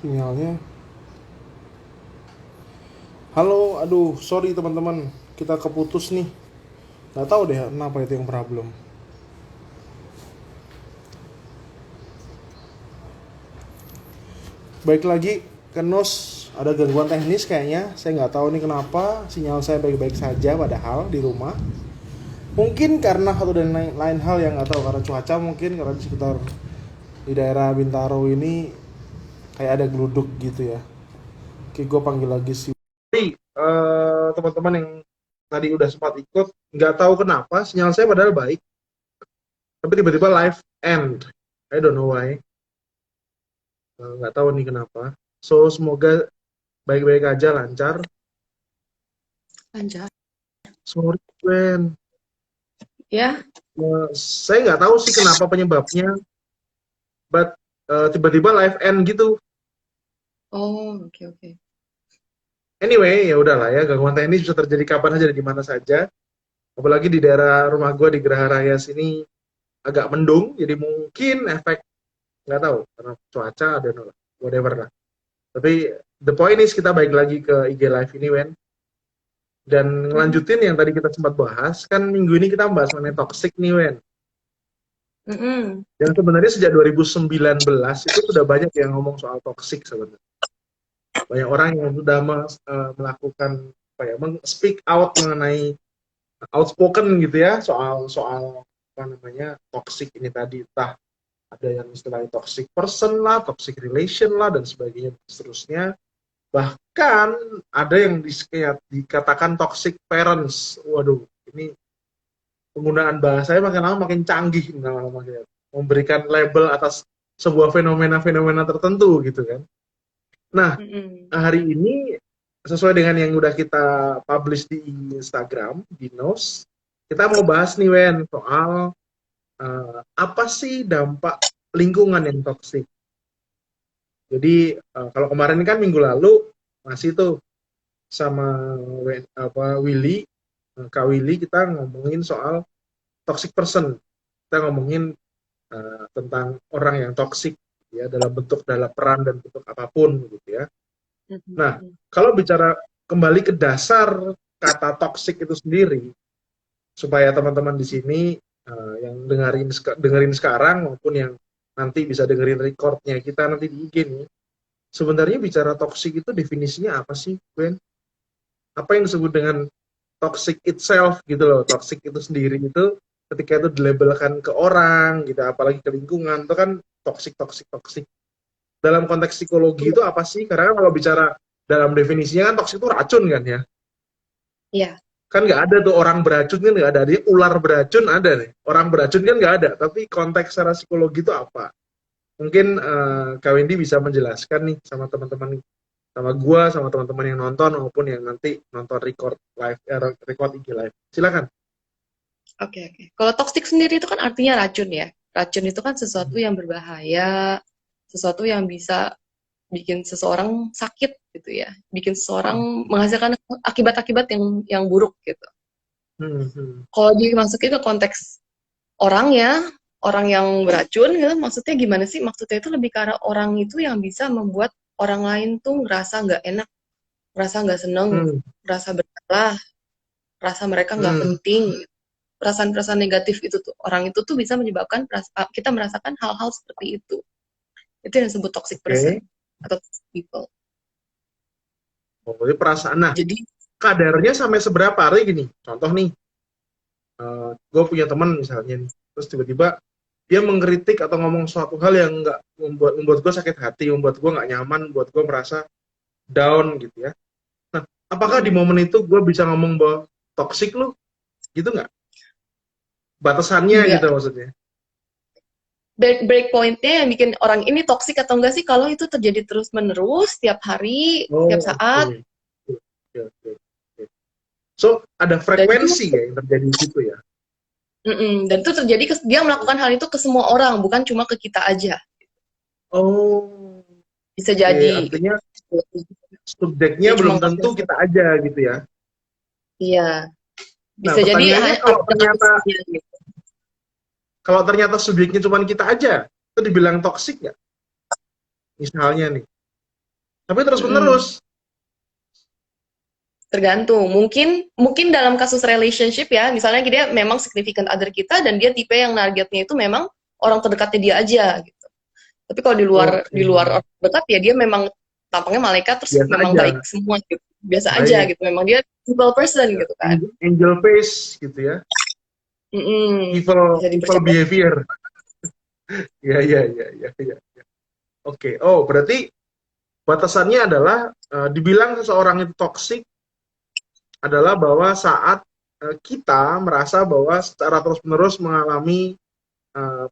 Sinyalnya. Halo, aduh, sorry teman-teman, kita keputus nih. Nggak tahu deh kenapa itu yang problem. Baik lagi ke Nos, ada gangguan teknis kayaknya. Saya nggak tahu nih kenapa. Sinyal saya baik-baik saja padahal di rumah. Mungkin karena satu dan lain hal yang nggak tahu, karena cuaca mungkin, karena di sekitar di daerah Bintaro ini kayak ada geluduk gitu ya. Oke, gue panggil lagi si. Teman-teman yang tadi udah sempat ikut, nggak tahu kenapa sinyal saya padahal baik, tapi tiba-tiba live end. I don't know why. Nggak tahu nih kenapa. So semoga baik-baik aja, lancar. Lancar. Sorry Gwen. Ya. Saya nggak tahu sih kenapa penyebabnya, but tiba-tiba live end gitu. Oh, oke oke. Anyway, ya udahlah ya, gangguan teknis bisa terjadi kapan aja dan di mana saja. Apalagi di daerah rumah gue di Geraha Raya sini agak mendung, jadi mungkin efek, nggak tahu karena cuaca ada whatever lah. Tapi the point is kita balik lagi ke IG Live ini, Wen. Dan Mhm. ngelanjutin yang tadi kita sempat bahas, kan minggu ini kita bahas mengenai toxic nih, Wen. Mhm. Yang sebenarnya sejak 2019 itu sudah banyak yang ngomong soal toxic sebenarnya. Banyak orang yang sudah melakukan apa ya, speak out mengenai outspoken gitu ya soal soal apa namanya toxic ini tadi, entah ada yang istilahnya toxic person lah, toxic relation lah dan sebagainya dan seterusnya. Bahkan ada yang dikatakan toxic parents. Waduh, ini penggunaan bahasanya makin lama makin canggih, lama-lama memberikan label atas sebuah fenomena-fenomena tertentu gitu kan. Nah, Mhm. hari ini sesuai dengan yang udah kita publish di Instagram, di Nos, kita mau bahas nih Wen soal apa sih dampak lingkungan yang toksik. Jadi kalau kemarin kan minggu lalu masih tuh sama Willy, Kak Willy kita ngomongin soal toxic person. Kita ngomongin tentang orang yang toksik ya dalam bentuk, dalam peran dan bentuk apapun gitu ya. Nah, Mhm. kalau bicara kembali ke dasar kata toxic itu sendiri, supaya teman-teman di sini yang dengerin sekarang maupun yang nanti bisa dengerin recordnya kita nanti di IG nih, sebenarnya bicara toxic itu definisinya apa sih, Ben? Apa yang disebut dengan toxic itself gitu loh, toxic itu sendiri itu ketika itu dilabelkan ke orang gitu, apalagi ke lingkungan, itu kan toxic, toxic, toxic. Dalam konteks psikologi itu apa sih? Karena kalau bicara dalam definisinya kan toxic itu racun kan ya. Iya. Kan nggak ada tuh orang beracun, kan nggak ada. Dia ular beracun ada nih. Orang beracun kan nggak ada. Tapi konteks secara psikologi itu apa? Mungkin Kak Wendy bisa menjelaskan nih sama teman-teman, sama gua, sama teman-teman yang nonton maupun yang nanti nonton record live, record IG live. Silakan. Oke oke. Kalau toxic sendiri itu kan artinya racun ya. Racun itu kan sesuatu yang berbahaya, sesuatu yang bisa bikin seseorang sakit gitu ya. Bikin seseorang menghasilkan akibat-akibat yang buruk gitu. Hmm, hmm. Kalau dimasukin ke konteks orang ya, orang yang beracun gitu, maksudnya gimana sih? Maksudnya itu lebih ke arah orang itu yang bisa membuat orang lain tuh ngerasa nggak enak, ngerasa nggak seneng, Hmm, ngerasa bersalah, rasa mereka nggak hmm. penting. Perasaan-perasaan negatif itu tuh orang itu tuh bisa menyebabkan kita merasakan hal-hal seperti itu yang disebut toxic person Oke. atau toxic people. Oh, jadi perasaan. Nah, Jadi kadarnya sampai seberapa? Artinya gini, contoh nih, gue punya teman misalnya nih, terus tiba-tiba dia mengkritik atau ngomong suatu hal yang nggak membuat gue sakit hati, membuat gue nggak nyaman, membuat gue merasa down gitu ya. Nah, apakah di momen itu gue bisa ngomong bahwa toxic lu, gitu nggak? Batasannya gitu enggak, maksudnya. break pointnya yang bikin orang ini toxic atau enggak sih kalau itu terjadi terus menerus tiap hari tiap Oh, oke. saat. Oke, oke, oke. So, ada Dan itu frekuensi ya yang terjadi di situ ya. dan itu terjadi dia melakukan hal itu ke semua orang bukan cuma ke kita aja, Oh, bisa oke. jadi Artinya subjeknya dia cuma belum tentu ngelakuin. kita aja gitu ya. Iya, Nah, bisa jadi pertanyaannya ada kasusnya gitu. kalau ternyata subjeknya cuma kita aja, itu dibilang toksik nggak? Misalnya nih. Tapi terus Mm-mm. menerus. Tergantung. Mungkin dalam kasus relationship ya, misalnya dia memang significant other kita dan dia tipe yang targetnya itu memang orang terdekatnya dia aja gitu. Tapi kalau Oke, di luar orang terdekat ya dia memang tampangnya malaikat terus biasa memang aja. baik semua gitu. Biasa aja Baik. gitu. Memang dia people person Ya. gitu kan. Angel face gitu ya. Mm-mm. Evil Bisa evil dipercaya. behavior. Ya, ya, ya, ya, ya. Oke. Oh, berarti batasannya adalah dibilang seseorang itu toksik adalah bahwa saat kita merasa bahwa secara terus-menerus mengalami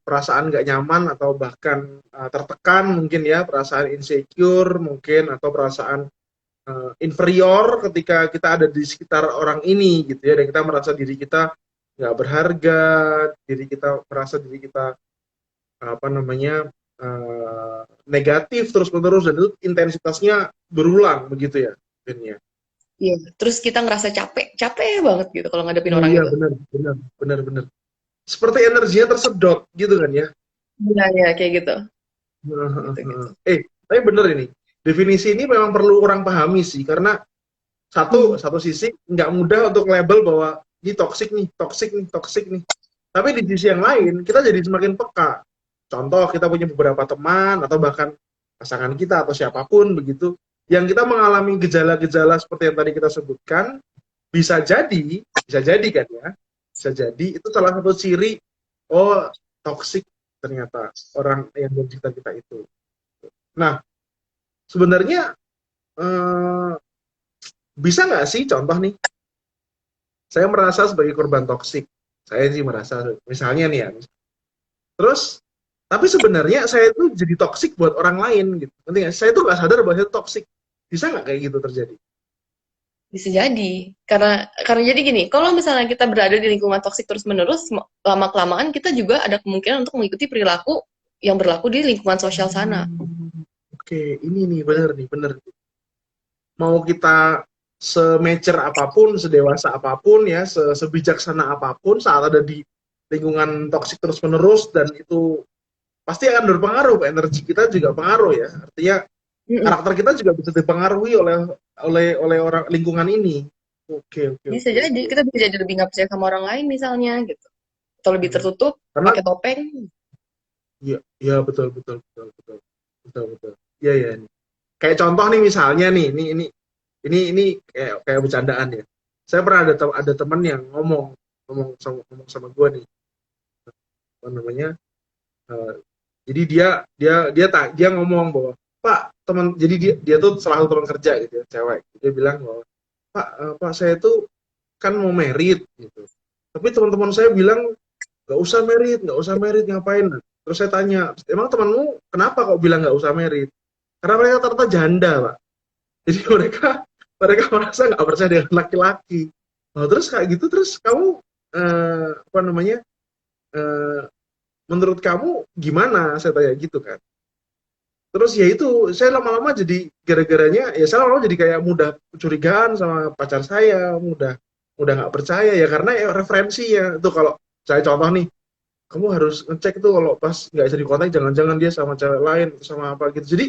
perasaan nggak nyaman atau bahkan tertekan mungkin ya, perasaan insecure mungkin atau perasaan inferior ketika kita ada di sekitar orang ini gitu ya, dan kita merasa diri kita nggak berharga, diri kita merasa diri kita apa namanya negatif terus-menerus dan itu intensitasnya berulang begitu ya, Ben ya. Iya. Terus kita ngerasa capek, capek banget gitu kalau ngadepin orang Iya, itu. benar, benar, benar, benar. Seperti energinya tersedot gitu kan ya. Iya, iya kayak gitu. Gitu-gitu. Tapi bener ini. Definisi ini memang perlu orang pahami sih, karena Hmm. satu sisi nggak mudah untuk label bahwa ini toksik nih, toksik nih, toksik nih. Tapi di sisi yang lain, kita jadi semakin peka. Contoh, kita punya beberapa teman atau bahkan pasangan kita atau siapapun begitu, yang kita mengalami gejala-gejala seperti yang tadi kita sebutkan, bisa jadi kan ya, bisa jadi itu salah satu ciri, oh toksik ternyata orang yang di sekitar kita itu. Nah, sebenarnya eh, bisa nggak sih contoh nih, saya merasa sebagai korban toksik, saya sih merasa, misalnya nih ya, terus tapi sebenarnya saya itu jadi toksik buat orang lain gitu, nanti nggak? Saya tuh nggak sadar bahwa saya toksik, bisa nggak kayak gitu terjadi? Bisa jadi. Karena jadi gini, kalau misalnya kita berada di lingkungan toksik terus-menerus, lama-kelamaan kita juga ada kemungkinan untuk mengikuti perilaku yang berlaku di lingkungan sosial sana. Oke, ini nih bener nih, bener. Mau kita se-mature apapun, sedewasa apapun ya, sebijaksana apapun, saat ada di lingkungan toksik terus-menerus dan itu pasti akan berpengaruh, energi kita juga pengaruh ya. Artinya Mm-mm. karakter kita juga bisa dipengaruhi oleh orang lingkungan ini. Oke, oke, Bisa oke, jadi oke. kita bisa jadi lebih nggak percaya sama orang lain misalnya gitu. Atau lebih Mhm. tertutup, Karena pakai topeng. ya, ya betul, betul, betul, betul, betul, betul. Iya, ya. Kayak contoh nih misalnya nih, ini kayak kayak bercandaan ya. Saya pernah ada teman yang ngomong sama gue nih, apa namanya? eh, jadi dia ngomong bahwa Pak, teman, jadi dia tuh selalu teman kerja gitu ya, cewek. Dia bilang bahwa Pak, Pak saya tuh kan mau merit gitu. Tapi teman-teman saya bilang nggak usah merit ngapain? Terus saya tanya, emang temanmu kenapa kok bilang nggak usah merit? Karena mereka ternyata janda, Pak. Jadi mereka mereka merasa nggak percaya dengan laki-laki. Oh, terus kayak gitu, terus kamu apa namanya? eh, Menurut kamu gimana? Saya tanya gitu kan. Terus ya itu, saya lama-lama jadi gara-garanya ya saya lama-lama jadi kayak mudah curigaan sama pacar saya, mudah mudah nggak percaya ya karena ya referensi ya itu, kalau saya contoh nih, kamu harus ngecek tuh kalau pas nggak bisa dikontak jangan-jangan dia sama cewek lain atau sama apa gitu. Jadi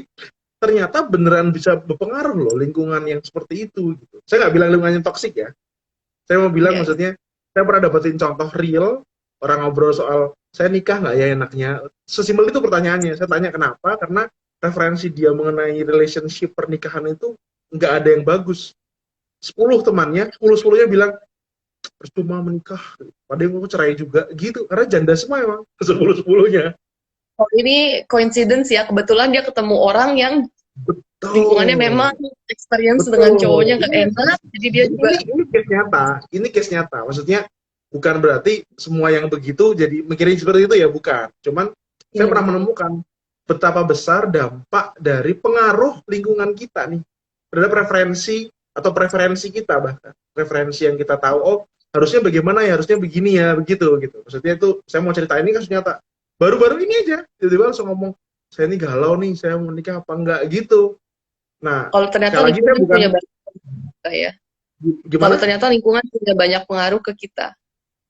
ternyata beneran bisa berpengaruh loh lingkungan yang seperti itu gitu. Saya nggak bilang lingkungan yang toksik ya. Saya mau bilang Ya, maksudnya saya pernah dapetin contoh real orang ngobrol soal saya nikah nggak ya enaknya. Sesimpel itu pertanyaannya. Saya tanya kenapa? Karena referensi dia mengenai relationship pernikahan itu nggak ada yang bagus. 10 temannya, 10-10-nya bilang percuma menikah. Padahal mau cerai juga gitu. Karena janda semua emang 10-10-nya. oh, ini coincidence ya. Kebetulan dia ketemu orang yang lingkungannya Betul. memang experience dengan Betul. cowoknya nggak enak, jadi dia juga Ini case nyata. Ini case nyata. Maksudnya bukan berarti semua yang begitu jadi mikirin seperti itu ya, bukan. Cuman saya hmm, pernah menemukan betapa besar dampak dari pengaruh lingkungan kita nih terhadap referensi atau preferensi kita, bahkan referensi yang kita tahu, oh harusnya bagaimana ya, harusnya begini ya, begitu gitu. Maksudnya itu saya mau cerita ini kasus nyata. Baru-baru ini aja tiba-tiba langsung ngomong, saya ini galau nih, saya mau nikah apa enggak gitu. Nah, kalau ternyata sekali lagi saya lingkungan bukan punya banyak ya. Kalau gimana. ternyata lingkungan punya banyak pengaruh ke kita.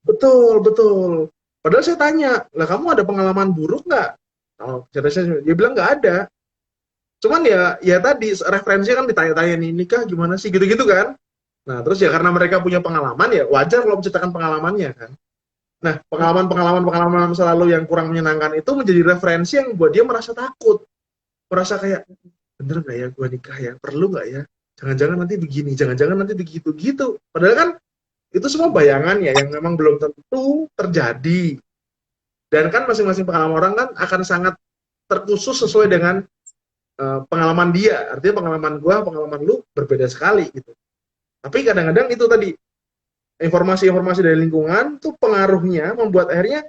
Betul, betul. Padahal saya tanya, lah kamu ada pengalaman buruk nggak? Oh, dia bilang nggak ada. Cuman ya tadi referensinya kan ditanya-tanya nih, nikah gimana sih gitu-gitu kan. Nah, terus ya karena mereka punya pengalaman ya wajar kalau menceritakan pengalamannya kan. Nah, pengalaman-pengalaman masa lalu yang kurang menyenangkan itu menjadi referensi yang buat dia merasa takut. Merasa kayak, bener nggak ya gue nikah ya? Perlu nggak ya? Jangan-jangan nanti begini, jangan-jangan nanti begitu gitu. Padahal kan itu semua bayangan ya yang memang belum tentu terjadi. Dan kan masing-masing pengalaman orang kan akan sangat terkhusus sesuai dengan pengalaman dia. Artinya pengalaman gue, pengalaman lu berbeda sekali gitu. Tapi kadang-kadang itu tadi, informasi-informasi dari lingkungan tuh pengaruhnya membuat akhirnya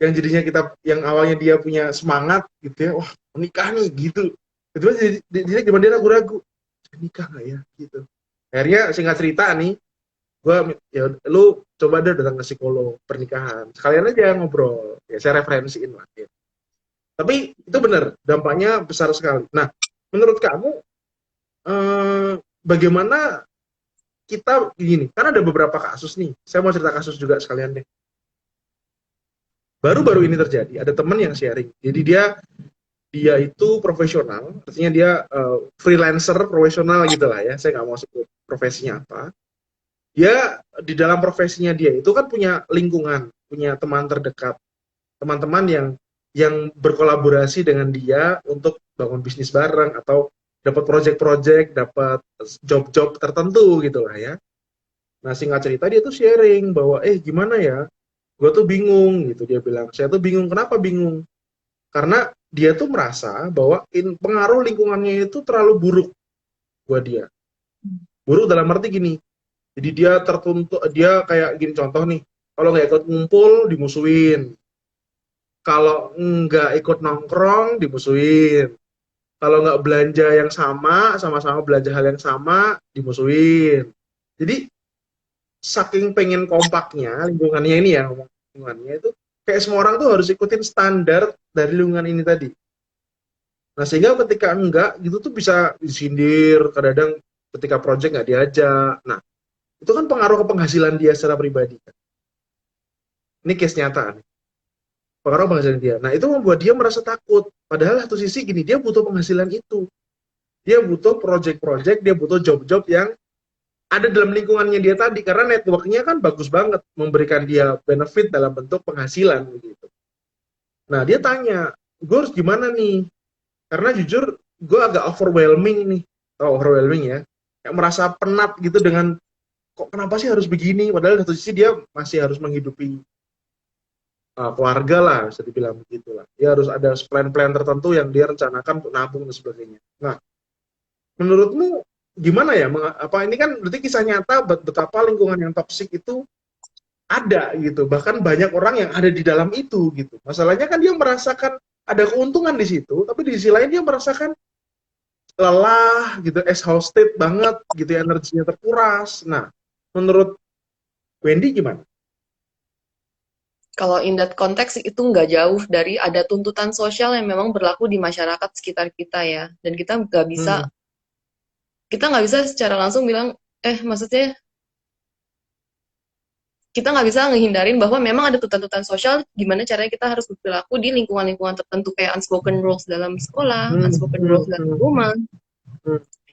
yang jadinya kita, yang awalnya dia punya semangat gitu ya, wah menikah nih gitu. Itu jadi zaman dia ragu-ragu, nikah nggak ya gitu. Akhirnya singkat cerita nih, gue ya lu coba deh datang ke psikolog pernikahan, sekalian aja ngobrol, ya saya referensiin lah. Gitu. Tapi itu benar, dampaknya besar sekali. Nah, menurut kamu bagaimana kita gini? Kan ada beberapa kasus nih. Saya mau cerita kasus juga sekalian deh. Baru-baru ini terjadi, ada teman yang sharing. Jadi dia itu profesional, artinya dia freelancer profesional gitu lah ya. Saya nggak mau sebut profesinya apa. Dia di dalam profesinya dia itu kan punya lingkungan, punya teman terdekat, teman-teman yang berkolaborasi dengan dia untuk bangun bisnis bareng atau dapat project-project, dapat job-job tertentu gitu lah ya. Nah, singkat cerita dia tuh sharing bahwa gimana ya, gue tuh bingung gitu, dia bilang. Saya tuh bingung, kenapa bingung? Karena dia tuh merasa bahwa pengaruh lingkungannya itu terlalu buruk buat dia. Buruk dalam arti gini, jadi dia tertuntut, dia kayak gini contoh nih, kalau nggak ikut ngumpul dimusuhin, kalau nggak ikut nongkrong dimusuhin, kalau nggak belanja yang sama-sama belanja hal yang sama dimusuhin. Jadi saking pengen kompaknya lingkungannya ini ya, lingkungannya itu kayak semua orang tuh harus ikutin standar dari lingkungan ini tadi. Nah, sehingga ketika enggak gitu tuh bisa disindir, kadang-kadang ketika project nggak diajak. Nah, itu kan pengaruh ke penghasilan dia secara pribadi kan. Ini case nyata nih. Pengaruh ke penghasilan dia. Nah, itu membuat dia merasa takut. Padahal satu sisi gini, dia butuh penghasilan itu. Dia butuh project-project, dia butuh job-job yang ada dalam lingkungannya dia tadi, karena networknya kan bagus banget, memberikan dia benefit dalam bentuk penghasilan gitu. Nah, dia tanya, gue harus gimana nih? Karena jujur, gue agak overwhelming nih. Oh, overwhelming ya. Kayak merasa penat gitu dengan, kok kenapa sih harus begini? Padahal satu sisi dia masih harus menghidupi keluarga lah, bisa dibilang begitu lah. Dia harus ada plan-plan tertentu yang dia rencanakan untuk nabung dan sebagainya. Nah, menurutmu gimana ya? Apa ini kan berarti kisah nyata betapa lingkungan yang toksik itu ada gitu. Bahkan banyak orang yang ada di dalam itu gitu. Masalahnya kan dia merasakan ada keuntungan di situ, tapi di sisi lain dia merasakan lelah gitu, exhausted banget gitu, energinya terkuras. Nah, menurut Wendy gimana? Kalau in that konteks itu nggak jauh dari ada tuntutan sosial yang memang berlaku di masyarakat sekitar kita ya. Dan kita nggak bisa secara langsung bilang, maksudnya kita nggak bisa ngehindarin bahwa memang ada tuntutan sosial gimana caranya kita harus berperilaku di lingkungan-lingkungan tertentu kayak unspoken rules dalam sekolah, unspoken rules dalam rumah,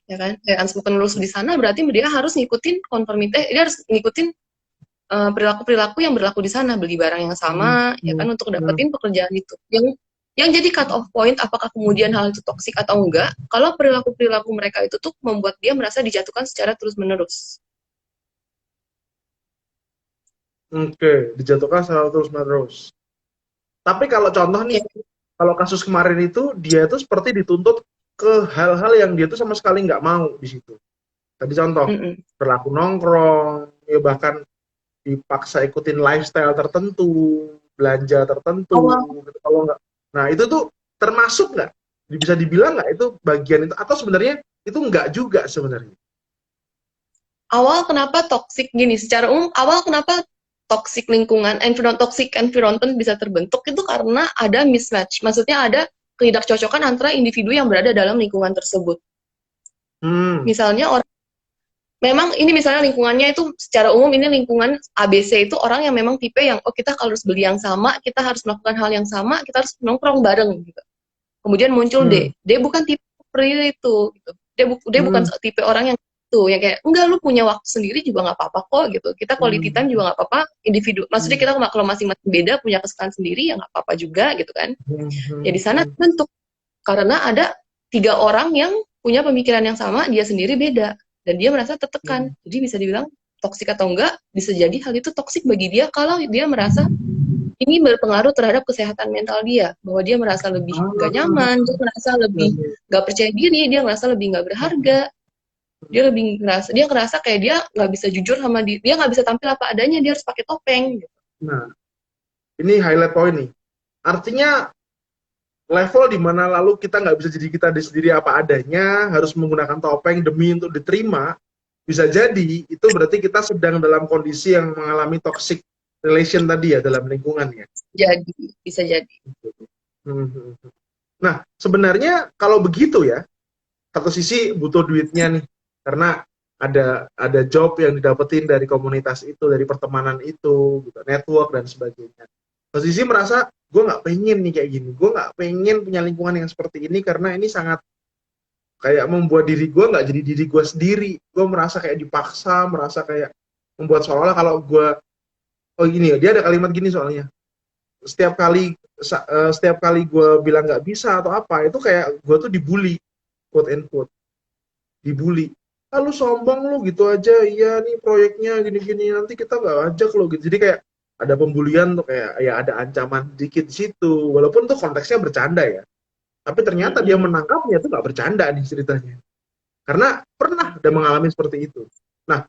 ya kan? Kayak unspoken rules di sana berarti dia harus ngikutin konformitas, dia harus ngikutin perilaku-perilaku yang berlaku di sana, beli barang yang sama, ya kan, untuk dapetin pekerjaan itu. Yang jadi cut off point, apakah kemudian hal itu toksik atau enggak, kalau perilaku-perilaku mereka itu tuh membuat dia merasa dijatuhkan secara terus-menerus. Oke, dijatuhkan secara terus-menerus. Tapi kalau contoh nih, kalau kasus kemarin itu, dia itu seperti dituntut ke hal-hal yang dia tuh sama sekali nggak mau di situ. Tadi contoh, berlaku nongkrong, ya bahkan dipaksa ikutin lifestyle tertentu, belanja tertentu, gitu. Kalau nggak, nah itu tuh termasuk nggak? Bisa dibilang nggak itu bagian itu? Atau sebenarnya itu nggak juga sebenarnya? Awal kenapa toxic gini? Secara umum, awal kenapa toxic lingkungan, toxic environment bisa terbentuk itu karena ada mismatch. Maksudnya ada ketidakcocokan antara individu yang berada dalam lingkungan tersebut. Misalnya memang ini misalnya lingkungannya itu secara umum ini lingkungan ABC itu orang yang memang tipe yang kita kalau harus beli yang sama, kita harus melakukan hal yang sama, kita harus nongkrong bareng gitu. Kemudian muncul D bukan tipe seperti itu gitu. Dia bukan tipe orang yang yang kayak enggak, lu punya waktu sendiri juga nggak apa-apa kok gitu, kita quality time juga nggak apa-apa, individu, maksudnya kita kalau masing-masing beda punya kesukaan sendiri ya nggak apa-apa juga gitu kan. Ya di sana bentuk karena ada 3 orang yang punya pemikiran yang sama, dia sendiri beda dan dia merasa tertekan. Jadi bisa dibilang toksik atau enggak, bisa jadi hal itu toksik bagi dia kalau dia merasa ini berpengaruh terhadap kesehatan mental dia, bahwa dia merasa lebih gak nyaman, dia merasa lebih gak percaya diri, dia merasa lebih gak berharga, dia ngerasa kayak dia nggak bisa jujur sama dia nggak bisa tampil apa adanya, dia harus pakai topeng gitu. Nah, ini highlight point nih. Artinya level di mana lalu kita nggak bisa jadi kita sendiri apa adanya, harus menggunakan topeng demi untuk diterima, bisa jadi itu berarti kita sedang dalam kondisi yang mengalami toxic relation tadi ya dalam lingkungannya. Jadi, bisa jadi. Nah, sebenarnya kalau begitu ya, satu sisi butuh duitnya nih, karena ada job yang didapetin dari komunitas itu, dari pertemanan itu, gitu, network dan sebagainya. Satu sisi merasa gue nggak pengen nih kayak gini, gue nggak pengen punya lingkungan yang seperti ini karena ini sangat kayak membuat diri gue nggak jadi diri gue sendiri. Gue merasa kayak dipaksa, merasa kayak membuat seolah-olah kalau gue, oh gini ya, dia ada kalimat gini soalnya, setiap kali gue bilang nggak bisa atau apa, itu kayak gue tuh dibully, quote and quote, dibully. Lu sombong lu gitu aja, iya nih proyeknya gini-gini, nanti kita nggak ajak lo gitu. Jadi kayak ada pembulian tuh, kayak ya ada ancaman dikit di situ, walaupun tuh konteksnya bercanda ya, tapi ternyata dia menangkapnya tuh nggak bercanda nih ceritanya, karena pernah udah mengalami seperti itu. Nah,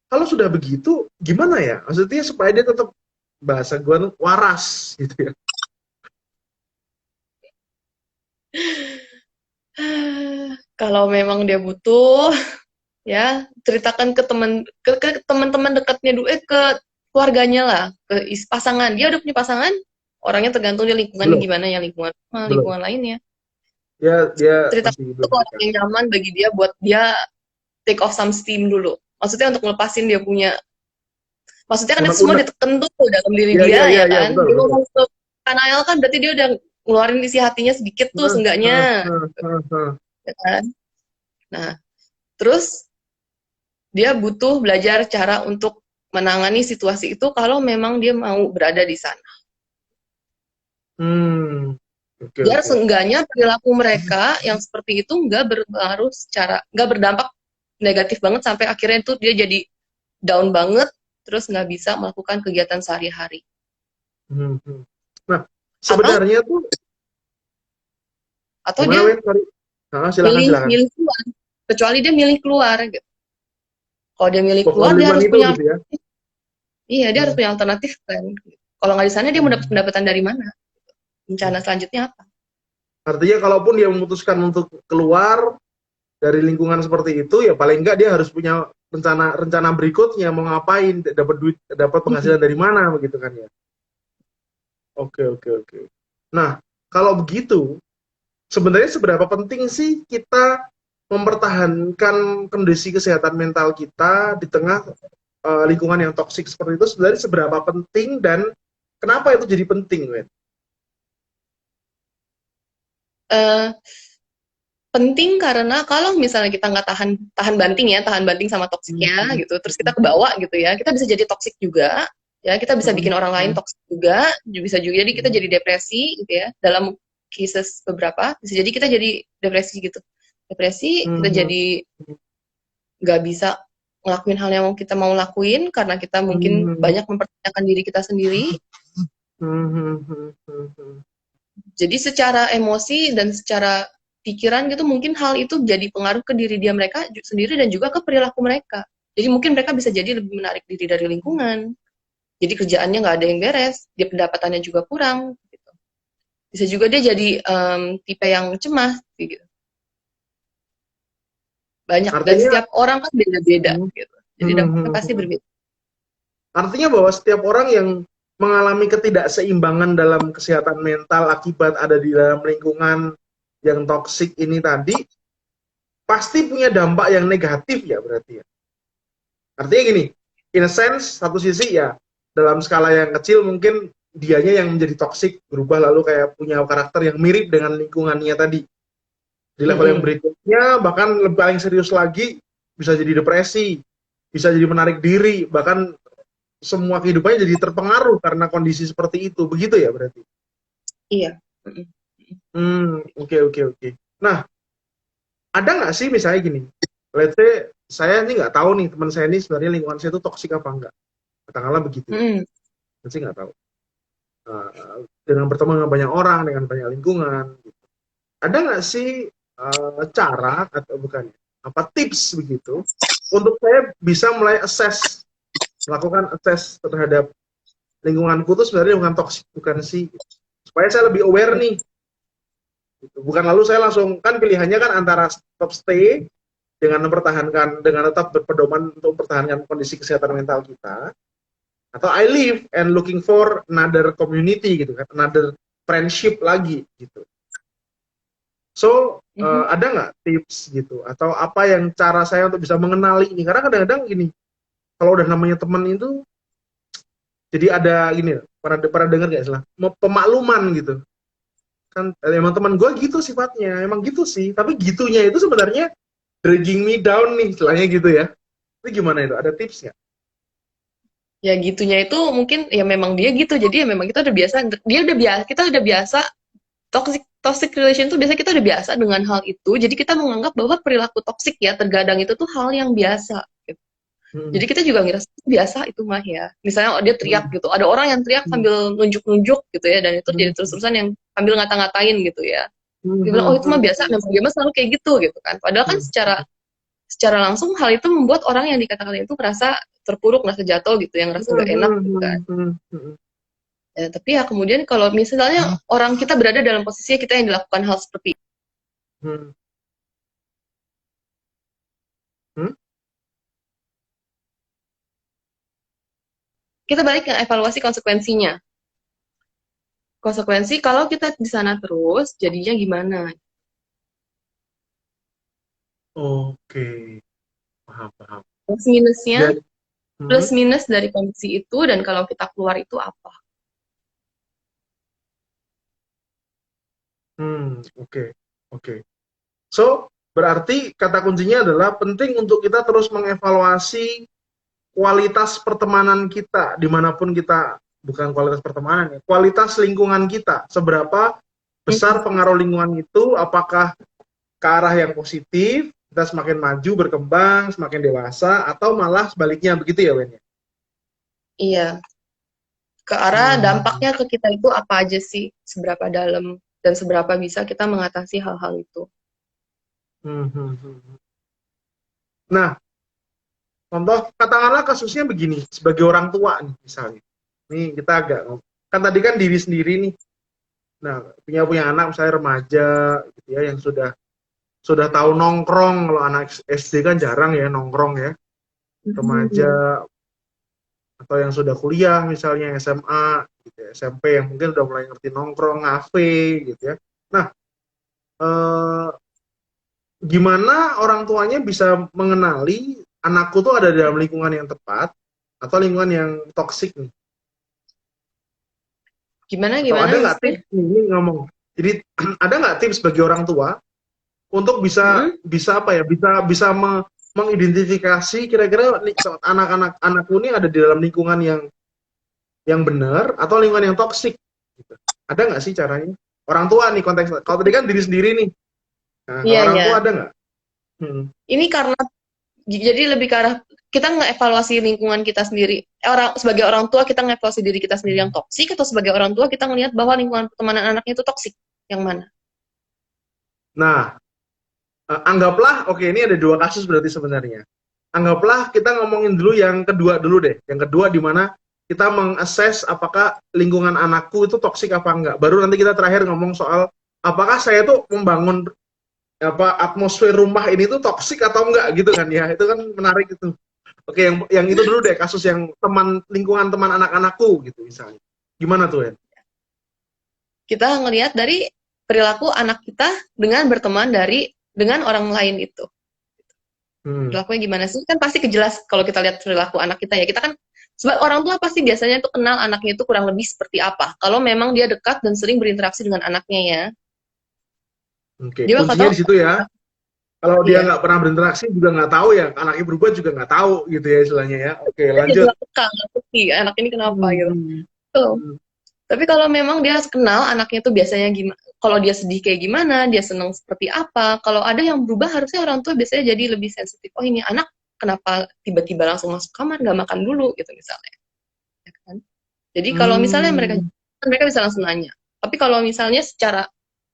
kalau sudah begitu gimana ya, maksudnya supaya dia tetap, bahasa gue waras gitu ya. Kalau memang dia butuh, ya ceritakan ke teman-teman dekatnya dulu, ke keluarganya lah, ke pasangan. Dia udah punya pasangan, orangnya tergantung dia lingkungannya gimana ya, lingkungan lainnya. Dia ceritakan masih itu orang yang nyaman bagi dia, buat dia take off some steam dulu. Maksudnya untuk ngelepasin dia punya, maksudnya kan itu semua ditekan tuh dalam diri dia ya kan. Dia ngomong ke Kanael kan berarti dia udah ngeluarin isi hatinya sedikit tuh seenggaknya. Ya kan? Nah, terus dia butuh belajar cara untuk menangani situasi itu kalau memang dia mau berada di sana. Biar seenggaknya perilaku mereka yang seperti itu nggak berpengaruh nggak berdampak negatif banget sampai akhirnya itu dia jadi down banget, terus nggak bisa melakukan kegiatan sehari-hari. Nah, sebenarnya atau dia milih keluar, kecuali dia milih keluar gitu. Kalau dia milih keluar, dia harus punya gitu ya? Iya, dia harus punya alternatif kan. Kalau nggak di sana, dia mendapat pendapatan dari mana? Rencana selanjutnya apa? Artinya kalaupun dia memutuskan untuk keluar dari lingkungan seperti itu, ya paling nggak dia harus punya rencana berikutnya, mau ngapain, dapat duit, dapat penghasilan dari mana, begitu kan ya? Oke. Nah, kalau begitu, sebenarnya seberapa penting sih kita mempertahankan kondisi kesehatan mental kita di tengah lingkungan yang toksik seperti itu? Sebenarnya seberapa penting dan kenapa itu jadi penting, Wen? Penting karena kalau misalnya kita nggak tahan banting sama toksiknya gitu, terus kita kebawa gitu ya, kita bisa jadi toksik juga ya, kita bisa bikin orang lain toksik juga, bisa juga jadi kita jadi depresi gitu ya, dalam cases beberapa bisa jadi kita jadi depresi gitu, kita jadi nggak bisa ngelakuin hal yang kita mau lakuin karena kita mungkin banyak mempertanyakan diri kita sendiri. Jadi secara emosi dan secara pikiran gitu, mungkin hal itu jadi pengaruh ke diri mereka sendiri dan juga ke perilaku mereka. Jadi mungkin mereka bisa jadi lebih menarik diri dari lingkungan. Jadi kerjaannya nggak ada yang beres, dia pendapatannya juga kurang. Gitu. Bisa juga dia jadi tipe yang cemas. Gitu. Banyak, artinya, dan setiap orang kan beda-beda. Gitu. Jadi dampaknya pasti berbeda. Artinya bahwa setiap orang yang mengalami ketidakseimbangan dalam kesehatan mental akibat ada di dalam lingkungan yang toksik ini tadi, pasti punya dampak yang negatif ya berarti ya. Artinya gini, in a sense, satu sisi ya, dalam skala yang kecil mungkin dianya yang menjadi toksik, berubah lalu kayak punya karakter yang mirip dengan lingkungannya tadi. Di level yang Mm-mm. berikutnya, bahkan lebih paling serius lagi, bisa jadi depresi, bisa jadi menarik diri, bahkan semua kehidupannya jadi terpengaruh karena kondisi seperti itu. Begitu ya berarti? Iya. Mm-mm. Oke, oke, oke. Nah, ada nggak sih misalnya gini, let's say, saya ini nggak tahu nih, teman saya ini sebenarnya lingkungan saya itu toksik apa enggak. Katakanlah begitu ya. Mm-mm. Saya sih nggak tahu. Dengan bertemu dengan banyak orang, dengan banyak lingkungan, gitu. Ada nggak sih cara atau bukan apa tips begitu untuk saya bisa mulai melakukan assess terhadap lingkunganku itu sebenarnya lingkungan toksik bukan sih, supaya saya lebih aware nih, gitu. Bukan lalu saya langsung, kan pilihannya kan antara stop stay dengan tetap berpedoman untuk mempertahankan kondisi kesehatan mental kita, atau I live and looking for another community gitu kan, another friendship lagi gitu. So, Mhm. ada nggak tips gitu? Atau apa yang cara saya untuk bisa mengenali ini? Karena kadang-kadang gini, kalau udah namanya teman itu, jadi ada gini, pernah dengar nggak salah, pemakluman gitu. Kan emang teman gue gitu sifatnya, emang gitu sih. Tapi gitunya itu sebenarnya dragging me down nih, istilahnya gitu ya. Itu gimana itu? Ada tips nggak? Ya gitunya itu mungkin ya memang dia gitu. Jadi ya memang kita udah biasa, dia udah biasa, kita udah biasa toxic toxic relation tuh biasa kita udah biasa dengan hal itu. Jadi kita menganggap bahwa perilaku toxic ya terkadang itu tuh hal yang biasa. Gitu. Hmm, Jadi kita juga ngerasa biasa itu mah ya. Misalnya dia teriak hmm, gitu, ada orang yang teriak hmm, sambil nunjuk-nunjuk gitu ya, dan itu jadi hmm, terus-terusan yang sambil ngata-ngatain gitu ya. hmm, Dia bilang, oh hmm, itu mah hmm, biasa, memang dia mah selalu kayak gitu gitu kan. Padahal kan hmm, secara secara langsung hal itu membuat orang yang dikatakan itu merasa terpuruk, merasa jatuh gitu, yang merasa hmm, nggak enak hmm, gitu kan. hmm, hmm, hmm, Ya, tapi ya kemudian kalau misalnya orang kita berada dalam posisi kita yang dilakukan hal seperti itu, hmm, hmm. kita balik ke evaluasi konsekuensinya. Konsekuensi kalau kita di sana terus, jadinya gimana? Oke, paham, paham. Plus minusnya, Dan, plus hmm, minus dari kondisi itu, dan kalau kita keluar itu apa? oke, oke. So, berarti kata kuncinya adalah penting untuk kita terus mengevaluasi kualitas pertemanan kita, dimanapun kita, bukan kualitas pertemanan ya, kualitas lingkungan kita, seberapa besar Mhm. pengaruh lingkungan itu, apakah ke arah yang positif, kita semakin maju, berkembang, semakin dewasa, atau malah sebaliknya, begitu ya, Wen? Iya, ke arah Hmm. dampaknya ke kita itu apa aja sih, seberapa dalam, dan seberapa bisa kita mengatasi hal-hal itu. Hmm, hmm, hmm. Nah, contoh, katakanlah kasusnya begini, sebagai orang tua nih, misalnya. Ini kita agak, kan tadi kan diri sendiri nih. Nah, punya anak misalnya remaja gitu ya, yang sudah tahu nongkrong. Kalau anak SD kan jarang ya nongkrong ya, Mhm. remaja, atau yang sudah kuliah misalnya SMA gitu ya, SMP yang mungkin udah mulai ngerti nongkrong, ngafe gitu ya. Nah, eh, gimana orang tuanya bisa mengenali anakku tuh ada dalam lingkungan yang tepat atau lingkungan yang toksik nih? Gimana Atau gimana ada nggak maksudnya? tips nih, ini ngomong, jadi ada nggak tips bagi orang tua untuk bisa Mhm. bisa apa ya, bisa mengidentifikasi kira-kira anak-anak anakku ini ada di dalam lingkungan yang benar atau lingkungan yang toksik gitu. Ada nggak sih caranya? Orang tua nih konteks, kalau tadi kan diri sendiri nih. Nah, kalau Iya, orang iya. tua ada nggak? Hmm. Ini karena jadi lebih ke arah kita ngevaluasi lingkungan kita sendiri. Orang sebagai orang tua kita ngevaluasi diri kita sendiri yang toksik, atau sebagai orang tua kita ngelihat bahwa lingkungan pertemanan anaknya itu toksik. Yang mana? Nah, anggaplah, oke, ini ada dua kasus berarti sebenarnya. Anggaplah kita ngomongin dulu yang kedua dulu deh. Yang kedua di mana kita mengakses apakah lingkungan anakku itu toksik apa enggak. Baru nanti kita terakhir ngomong soal apakah saya tuh membangun apa atmosfer rumah ini tuh toksik atau enggak gitu kan ya. Itu kan menarik itu. Oke, yang itu dulu deh, kasus yang lingkungan teman anak-anakku gitu misalnya. Gimana tuh, ya? Kita ngelihat dari perilaku anak kita dengan berteman dengan orang lain itu. Hmm. Perilakunya gimana sih? Kan pasti kejelas kalau kita lihat perilaku anak kita ya. Kita kan sebab orang tua pasti biasanya itu kenal anaknya itu kurang lebih seperti apa. Kalau memang dia dekat dan sering berinteraksi dengan anaknya ya. Oke, Dia bakal kuncinya tahu. di situ ya. Kalau dia Iya. nggak pernah berinteraksi juga nggak tahu ya, anaknya berubah juga nggak tahu gitu ya istilahnya ya. Oke, Kita jadi lanjut. nggak ngerti anak ini kenapa Hmm, gitu. hmm, Tuh. hmm, Tapi kalau memang dia kenal anaknya tuh biasanya gimana, kalau dia sedih kayak gimana, dia senang seperti apa. Kalau ada yang berubah harusnya orang tua biasanya jadi lebih sensitif. Oh ini anak kenapa tiba-tiba langsung masuk kamar nggak makan dulu gitu misalnya. Ya kan? Jadi kalau misalnya mereka hmm, mereka bisa langsung nanya. Tapi kalau misalnya secara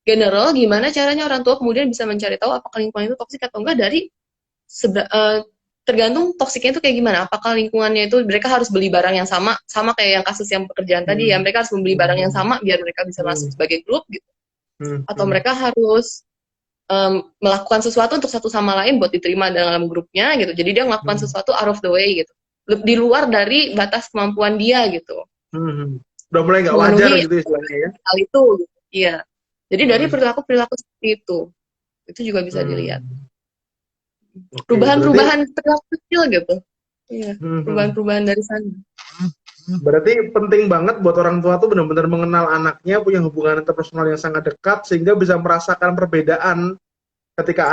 general gimana caranya orang tua kemudian bisa mencari tahu apakah lingkungan itu toksik atau enggak dari tergantung toksiknya itu kayak gimana. Apakah lingkungannya itu mereka harus beli barang yang sama, sama kayak yang kasus yang pekerjaan tadi ya, hmm, mereka harus membeli barang yang hmm, sama biar mereka bisa masuk hmm, sebagai grup gitu. hmm, Atau hmm, mereka harus melakukan sesuatu untuk satu sama lain buat diterima dalam grupnya gitu. Jadi dia melakukan hmm, sesuatu out of the way gitu. Di luar dari batas kemampuan dia gitu. hmm, hmm. Udah mulai nggak wajar Memenuhi gitu istilahnya ya. hal itu gitu. Iya. Jadi dari Hmm, perilaku-perilaku seperti itu juga bisa dilihat. hmm. Oke, berarti Perubahan-perubahan perilaku kecil gitu. Iya, hmm, hmm. perubahan-perubahan dari sana. Berarti penting banget buat orang tua tuh benar-benar mengenal anaknya, punya hubungan interpersonal yang sangat dekat sehingga bisa merasakan perbedaan ketika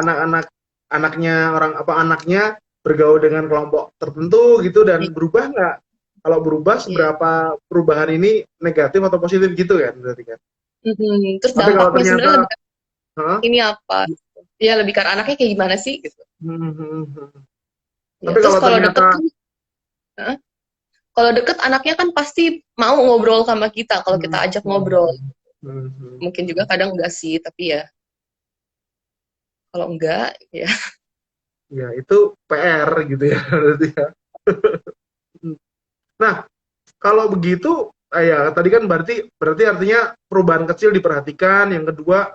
anaknya orang apa anaknya bergaul dengan kelompok tertentu gitu dan berubah nggak? Kalau berubah Iya. seberapa perubahan ini negatif atau positif gitu kan berarti kan? Terus Tapi kalau dampaknya ternyata, sebenarnya lebih ke hah? ini apa? Ya lebih ke anaknya kayak gimana sih gitu. Hmm, hmm, hmm. Ya, Tapi terus kalau kalau ternyata, deket kan, eh, kalau deket anaknya kan pasti mau ngobrol sama kita kalau kita hmm, ajak hmm, ngobrol. hmm, hmm. Mungkin juga kadang enggak sih, tapi ya kalau enggak ya. Ya itu PR gitu ya berarti ya. Nah, kalau begitu, ya tadi kan berarti berarti artinya perubahan kecil diperhatikan. Yang kedua,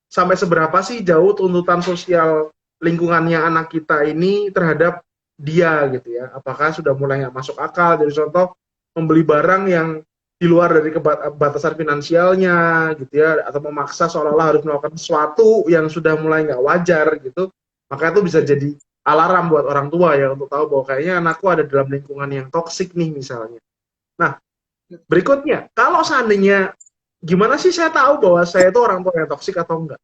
sampai seberapa sih jauh tuntutan sosial lingkungannya anak kita ini terhadap dia gitu ya? Apakah sudah mulai nggak masuk akal? Jadi contoh membeli barang yang di luar dari batasan finansialnya gitu ya, atau memaksa seolah-olah harus melakukan sesuatu yang sudah mulai nggak wajar gitu. Maka itu bisa jadi alarm buat orang tua ya untuk tahu bahwa kayaknya anakku ada dalam lingkungan yang toksik nih misalnya. Nah, berikutnya, kalau seandainya gimana sih saya tahu bahwa saya itu orang tua yang toksik atau enggak?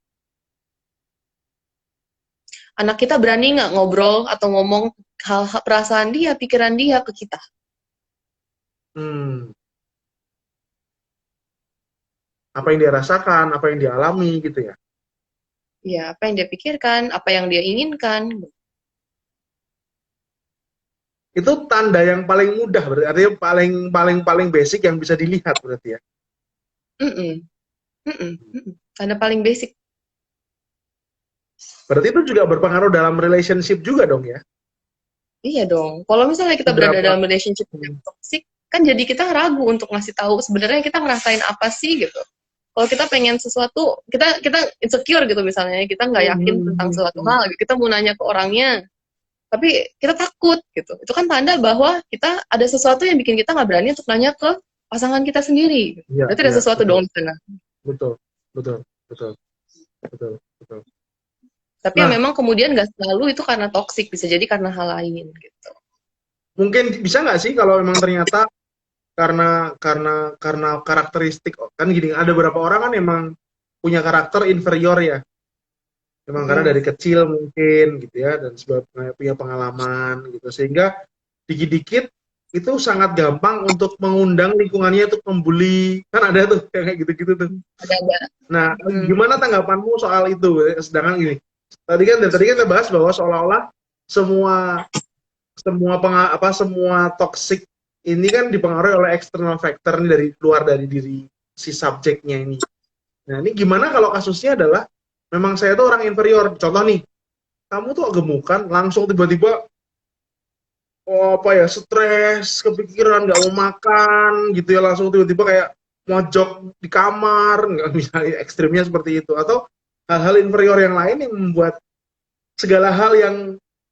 Anak kita berani nggak ngobrol atau ngomong hal perasaan dia, pikiran dia ke kita. Hmm, apa yang dia rasakan, apa yang dia alami gitu ya. Ya, apa yang dia pikirkan, apa yang dia inginkan. Itu tanda yang paling mudah berarti artinya paling paling paling basic yang bisa dilihat berarti ya. Mm-mm, mm-mm, mm-mm. Tanda paling basic. Berarti itu juga berpengaruh dalam relationship juga dong ya. Iya dong. Kalau misalnya kita berada Seberapa dalam relationship yang toxic, kan jadi kita ragu untuk ngasih tahu sebenarnya kita ngerasain apa sih gitu. Kalau kita pengen sesuatu, kita insecure gitu misalnya, kita nggak yakin tentang suatu hal, gitu. Kita mau nanya ke orangnya, tapi kita takut gitu. Itu kan tanda bahwa kita ada sesuatu yang bikin kita nggak berani untuk nanya ke pasangan kita sendiri. iya, Berarti ada iya, sesuatu betul. dong di sana. Betul. Betul. Betul. Betul. Betul. Tapi ya Nah, memang kemudian nggak selalu itu karena toxic, bisa jadi karena hal lain gitu. mungkin bisa nggak sih kalau memang ternyata karena karakteristik kan gini, ada beberapa orang kan emang punya karakter inferior ya. Memang karena Mm. dari kecil mungkin gitu ya dan sebab punya pengalaman gitu sehingga dikit-dikit itu sangat gampang untuk mengundang lingkungannya untuk membuli kan ada tuh kayak gitu-gitu tuh. Ada. Nah, Mm. gimana tanggapanmu soal itu? Sedangkan gini, tadi kan kita bahas bahwa seolah-olah semua semua semua toxic ini kan dipengaruhi oleh external factor nih dari luar dari diri si subjeknya ini. Nah, ini gimana kalau kasusnya adalah memang saya tuh orang inferior. Contoh nih, kamu tuh gemukan, langsung tiba-tiba oh, apa ya stres, kepikiran nggak mau makan gitu ya langsung tiba-tiba kayak mojok di kamar, nggak misalnya ekstrimnya seperti itu atau hal-hal inferior yang lain yang membuat segala hal yang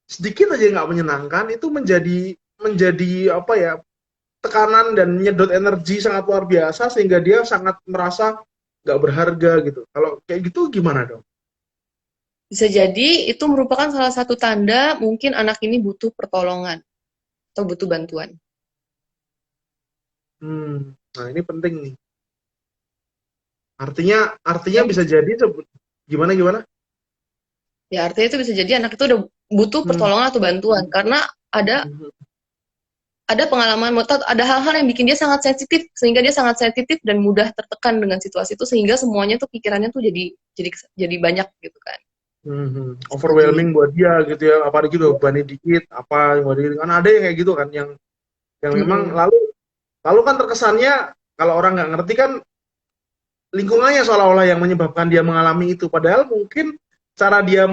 sedikit aja nggak menyenangkan itu menjadi menjadi apa ya tekanan dan menyedot energi sangat luar biasa sehingga dia sangat merasa nggak berharga gitu. Kalau kayak gitu gimana dong? Bisa jadi itu merupakan salah satu tanda mungkin anak ini butuh pertolongan atau butuh bantuan. Nah ini penting nih. Artinya Ya, bisa jadi Gimana gimana? Ya artinya itu bisa jadi anak itu udah butuh Hmm. pertolongan atau bantuan karena ada Hmm. ada pengalaman ada hal-hal yang bikin dia sangat sensitif sehingga dia sangat sensitif dan mudah tertekan dengan situasi itu sehingga semuanya tuh pikirannya tuh jadi banyak gitu kan. Jadi Overwhelming buat dia gitu ya, apalagi udah bebannya dikit apa yang buat dia, kan ada yang kayak gitu kan, yang memang mm-mm. lalu kan terkesannya kalau orang nggak ngerti kan lingkungannya seolah-olah yang menyebabkan dia mengalami itu, padahal mungkin cara dia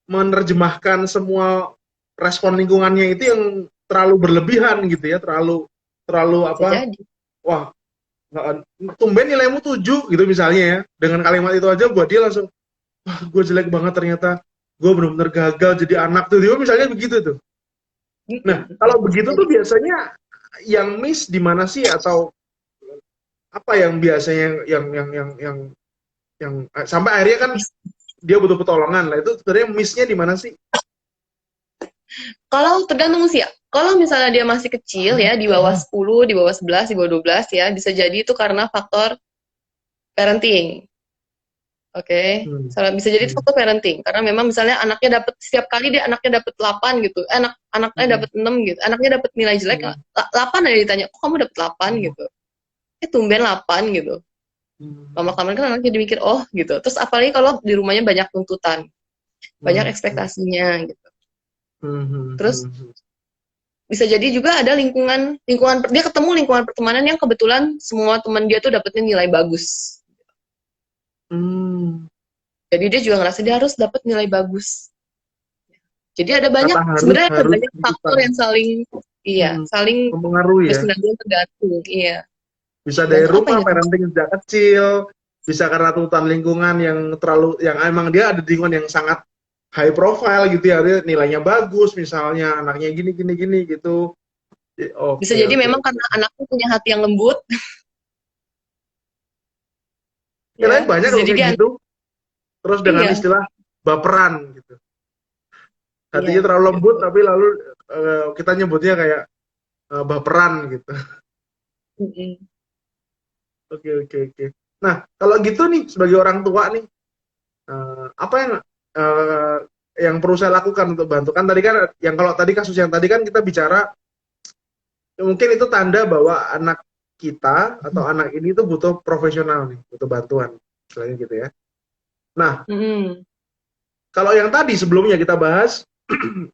menerjemahkan semua respon lingkungannya itu yang terlalu berlebihan gitu ya, terlalu terlalu Bisa apa, jadi. wah tumben nilaimu 7 gitu misalnya ya, dengan kalimat itu aja buat dia langsung, wah gue jelek banget ternyata, gue benar-benar gagal jadi anak tuh, dia misalnya begitu tuh. Nah kalau Bisa begitu jadi. tuh biasanya yang miss di mana sih, atau apa yang biasanya yang sampai akhirnya kan dia butuh pertolongan lah, itu sebenarnya missnya di mana sih? Kalau tergantung usia. Kalau misalnya dia masih kecil ya, di bawah 10, di bawah 11, di bawah 12 ya, bisa jadi itu karena faktor parenting. Oke. Hmm. Bisa jadi itu Hmm. faktor parenting karena memang misalnya anaknya dapat setiap kali dia anaknya dapat 8 gitu. Anaknya Hmm. dapat 6 gitu. Anaknya dapat nilai jelek Hmm. 8 aja ditanya, "Kok kamu dapat 8?" Hmm. gitu. Tumben 8 gitu. Hmm. Lama-kelamaan kan anak jadi mikir, "Oh," gitu. Terus apalagi kalau di rumahnya banyak tuntutan, banyak Hmm. ekspektasinya gitu. Hmm. Terus Hmm. bisa jadi juga ada lingkungan lingkungan dia ketemu lingkungan pertemanan yang kebetulan semua teman dia tuh dapetnya nilai bagus. Hmm. Jadi dia juga ngerasa dia harus dapat nilai bagus. Jadi ada Kata banyak harus sebenarnya ada harus banyak faktor ikutan. yang saling Hmm. saling Mempengaruhi ya, berkesinambungan tergantung. Iya. bisa dari Tergantung apa rumah, yang dimaksud. parenting sejak kecil, bisa karena tuntutan lingkungan yang terlalu, yang emang dia ada di lingkungan yang sangat high profile gitu ya, dia nilainya bagus misalnya, anaknya gini gini gini gitu. Bisa Oke jadi oke memang oke. karena anakku punya hati yang lembut, Ya tapi ya. banyak Bisa kalau jadi kayak dia gitu, terus dengan iya, istilah baperan gitu, hatinya iya terlalu lembut gitu. tapi lalu kita nyebutnya kayak baperan gitu. Mm-mm. Oke oke oke. Nah kalau gitu nih sebagai orang tua nih, apa uh, yang perlu saya lakukan untuk bantu, kan tadi kan yang kalau tadi kasus yang tadi kan kita bicara mungkin itu tanda bahwa anak kita atau anak ini tuh butuh profesional nih, butuh bantuan selain gitu ya. Nah Mm-mm. kalau yang tadi sebelumnya kita bahas,